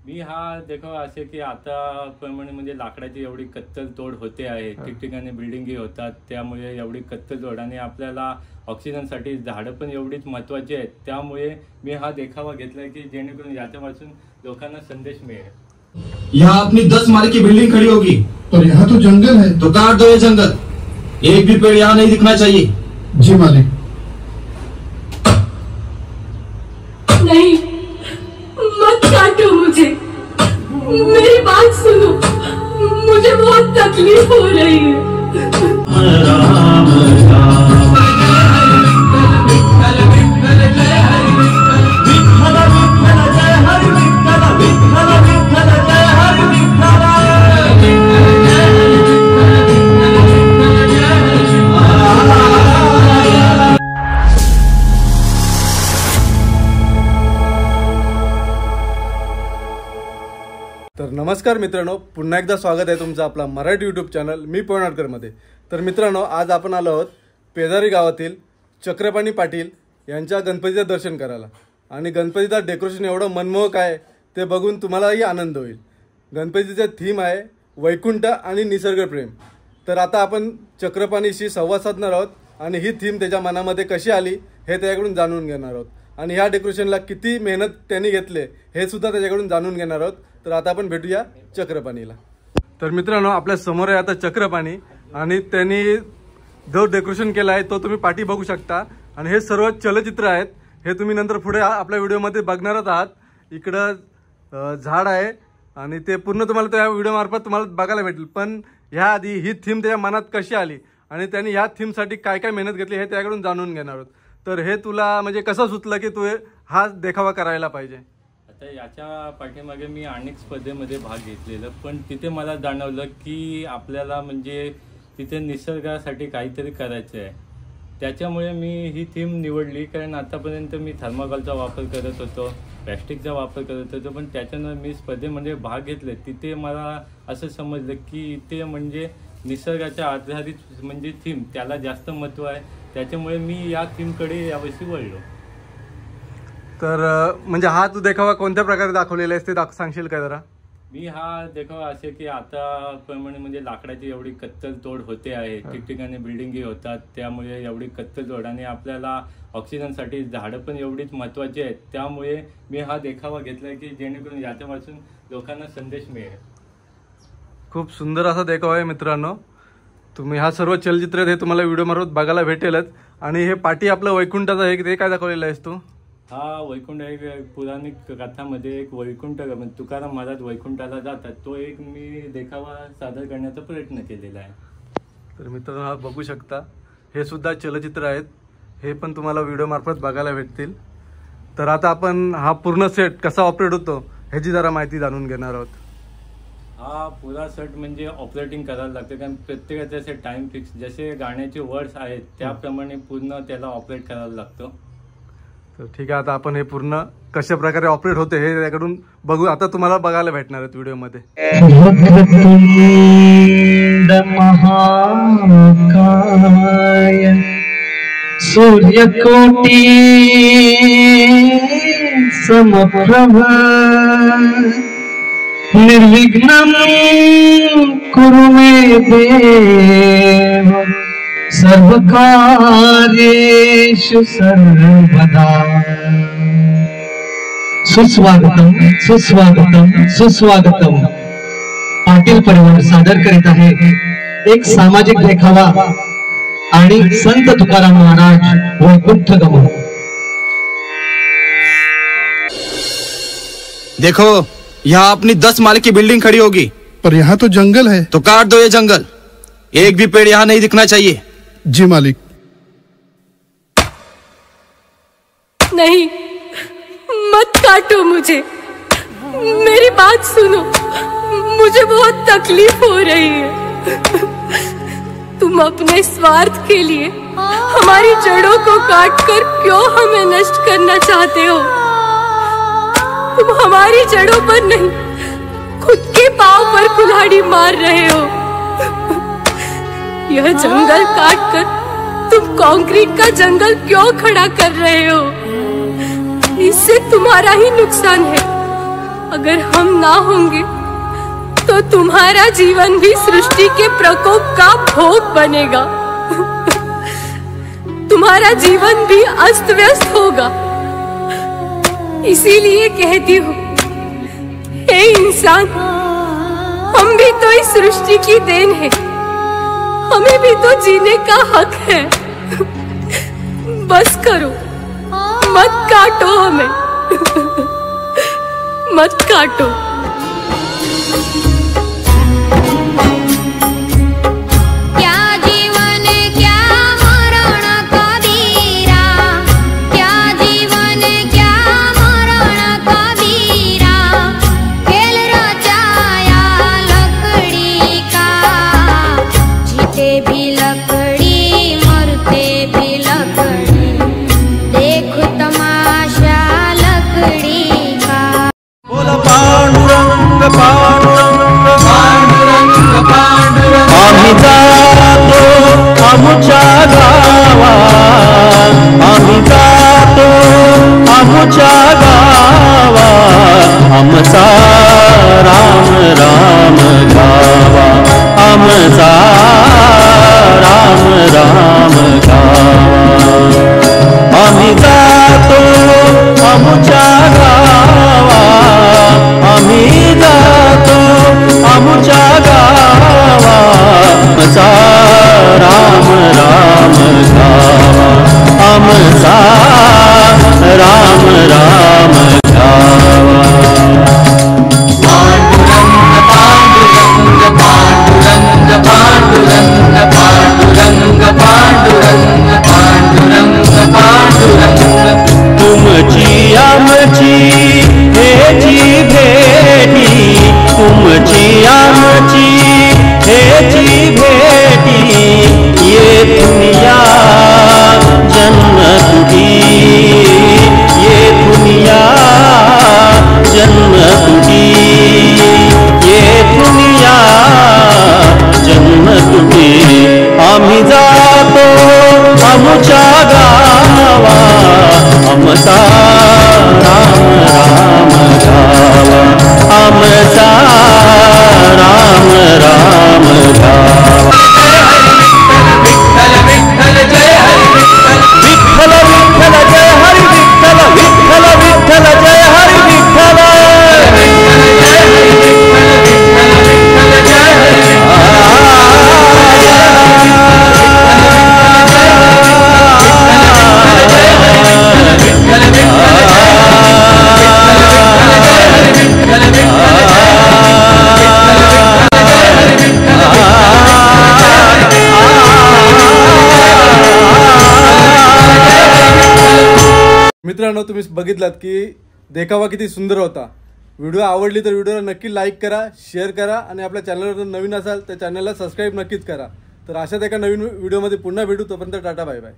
मी देखो असे की आता प्रमाणे म्हणजे लाकडाची एवढी कत्तल तोड होते आहे, ठिकठिकाणी बिल्डिंगी होतात, त्यामुळे एवढी कत्तल तोड आणि आपल्याला ऑक्सिजनसाठी झाडं पण एवढीच महत्त्वाची आहेत. त्यामुळे मी देखावा घेतलाय की जेणेकरून याच्यापासून लोकांना संदेश मिळेल. यहाँ अपनी 10 माले की बिल्डिंग खड़ी होगी, पर यहाँ तो जंगल है। तो काट दो ये जंगल, एक भी पेड़ यहाँ नहीं दिखना चाहिए। जी मालिक। नहीं, मत काटो मुझे, मेरी बात सुनो, मुझे बहुत तकलीफ हो रही है। तर नमस्कार मित्रांनो, पुन्हा एकदा स्वागत आहे तुमचं आपला मराठी यूट्यूब चॅनल मी पवनाळकरमध्ये. तर मित्रांनो, आज आपण आलो आहोत पेदारी गावातील चक्रपाणी पाटील यांच्या गणपतीचं दर्शन करायला. आणि गणपतीचं डेकोरेशन एवढं मनमोहक आहे ते बघून तुम्हालाही आनंद होईल. गणपतीचं थीम आहे वैकुंठ आणि निसर्गप्रेम. तर आता आपण चक्रपाणीशी संवाद साधणार आहोत आणि ही थीम त्याच्या मनामध्ये कशी आली हे त्याच्याकडून जाणून घेणार आहोत. आणि ह्या डेकोरेशनला किती मेहनत त्यांनी घेतले हे सुद्धा त्याच्याकडून जाणून घेणार आहोत. तर आता आपण भेटूया चक्रपाणीला. तर मित्रांनो, आपल्या समोर आहे आता चक्रपाणी आणि त्यांनी जो डेकोरेशन केला आहे तो तुम्ही पाठी बघू शकता. आणि हे सर्व चलचित्र आहेत, हे तुम्ही नंतर पुढे आपल्या व्हिडिओमध्ये बघणारच आहात. इकडं झाड आहे आणि ते पूर्ण तुम्हाला त्या व्हिडिओमार्फत तुम्हाला बघायला भेटेल. पण ह्या आधी ही थीम त्याच्या मनात कशी आली आणि त्यांनी ह्या थीमसाठी काय काय मेहनत घेतली हे त्याकडून जाणून घेणार आहोत. तर हे तुला म्हणजे कसं सुचलं की तू हा देखावा करायला पाहिजे? आता याच्या पाठीमागे मी अनेक स्पर्धेमध्ये भाग घेतलेला, पण तिथे मला जाणवलं की आपल्याला म्हणजे तिथे निसर्गासाठी काहीतरी करायचं आहे. त्याच्यामुळे मी ही थीम निवडली. कारण आतापर्यंत मी थर्माकोलचा वापर करत होतो, प्लॅस्टिकचा वापर करत होतो, पण त्याच्यानं मी स्पर्धेमध्ये भाग घेतले. तिथे मला असं समजलं की इथे म्हणजे निसर्गाच्या आधारित म्हणजे थीम त्याला जास्त महत्त्व आहे. त्याच्यामुळे मी या थीमकडे यावर्षी वळलो. तर म्हणजे हा तू देखावा कोणत्या प्रकारे दाखवलेला आहेस ते सांगशील का जरा? मी देखावा असे की आता प्रमाणे म्हणजे लाकडाची एवढी कत्तल तोड होते आहे, ठिकठिकाणी बिल्डिंगी होतात, त्यामुळे एवढी कत्तल तोड आणि आपल्याला ऑक्सिजनसाठी झाडं पण एवढीच महत्त्वाची आहेत. त्यामुळे मी देखावा घेतलाय की जेणेकरून याच्यापासून लोकांना संदेश मिळेल. खूप सुंदर असा देखावा आहे मित्रांनो. तुम्ही हा सर्व चलचित्र हे तुम्हाला व्हिडिओमार्फत बघायला भेटेलच. आणि हे पाठी आपलं वैकुंठाचं आहे, ते काय दाखवलेलं आहेस तू? वैकुंठ एक पुराणिक कथामध्ये एक वैकुंठ तुकाराम महाराज वैकुंठाला जातात, तो एक मी देखावा सादर करण्याचा प्रयत्न केलेला आहे. तर मित्रांनो, हा बघू शकता, हे सुद्धा चलचित्र आहेत, हे पण तुम्हाला व्हिडिओमार्फत बघायला भेटतील. तर आता आपण हा पूर्ण सेट कसा ऑपरेट होतो ह्याची जरा माहिती जाणून घेणार आहोत. पुरा सेट म्हणजे ऑपरेटिंग करायला लागतं, कारण प्रत्येकाचे असे टाइम फिक्स जसे गाण्याचे वर्ड्स आहेत त्याप्रमाणे पूर्ण त्याला ऑपरेट करायला लागतं. तर ठीक आहे, आता आपण हे पूर्ण कशा प्रकारे ऑपरेट होते हे त्याकडून बघू. आता तुम्हाला बघायला भेटणार आहेत व्हिडिओमध्ये. महाकाय सूर्यकोटी समप्रभ निर्विघ्नं कुरु मे देव सर्वकार्येषु सर्वदा. सुस्वागतम सुस्वागतम सुस्वागतम. पाटील परिवार सादर करीत आहे एक सामाजिक देखावा आणि संत तुकाराम महाराज वैकुंठ गमन. देखो, यहाँ अपनी 10 माले की बिल्डिंग खड़ी होगी, पर यहाँ तो जंगल है। तो काट दो ये जंगल, एक भी पेड़ यहाँ नहीं दिखना चाहिए। जी मालिक। नहीं, मत काटो मुझे, मेरी बात सुनो, मुझे बहुत तकलीफ हो रही है। तुम अपने स्वार्थ के लिए हमारी जड़ों को काटकर क्यों हमें नष्ट करना चाहते हो? तुम हमारी जड़ों पर नहीं, खुद के पांव पर कुल्हाड़ी मार रहे हो। यह जंगल काटकर तुम कंक्रीट का जंगल क्यों खड़ा कर रहे हो? इससे तुम्हारा ही नुकसान है। अगर हम ना होंगे तो तुम्हारा जीवन भी सृष्टि के प्रकोप का भोग बनेगा। तुम्हारा जीवन भी अस्त व्यस्त होगा। इसीलिए कहती हूँ, हे इंसान, हम भी तो इस सृष्टि की देन है, हमें भी तो जीने का हक है। बस करो, मत काटो हमें, मत काटो। आम्ही जातो आमुच्या गावा, आम्ही जातो आमुच्या गावा, आमचा राम राम गावा, आमचा राम राम गावा। आम्ही जातो आमुच्या गावा, आम्ही जातो आमुच्या गावा, आमचा राम राम गावा, आमचा राम राम गावा। तुमची आमची हेची भेटी, तुमची आमची हेची भेटी, येथून या जन्म तुटी, येथून या जन्म तुटी, येथून या जन्म तुटी। आम्ही जातो आमुच्या गावा, आमचा राम राम गावा, आमचा राम राम गावा। विठ्ठल विठ्ठल जय हरी विठ्ठल, विठ्ठल विठ्ठल जय हरी विठ्ठल। मित्रांनो, तुम्ही बघितलात की देखावा किती सुंदर होता। व्हिडिओ आवडली तर व्हिडिओला नक्की लाईक करा, शेअर करा आणि आपल्या चॅनलवर नवीन असाल तर चॅनलला सबस्क्राईब नक्कीच करा। तर अशाच एका नवीन व्हिडिओमध्ये पुन्हा भेटू, तोपर्यंत टाटा बाय बाय।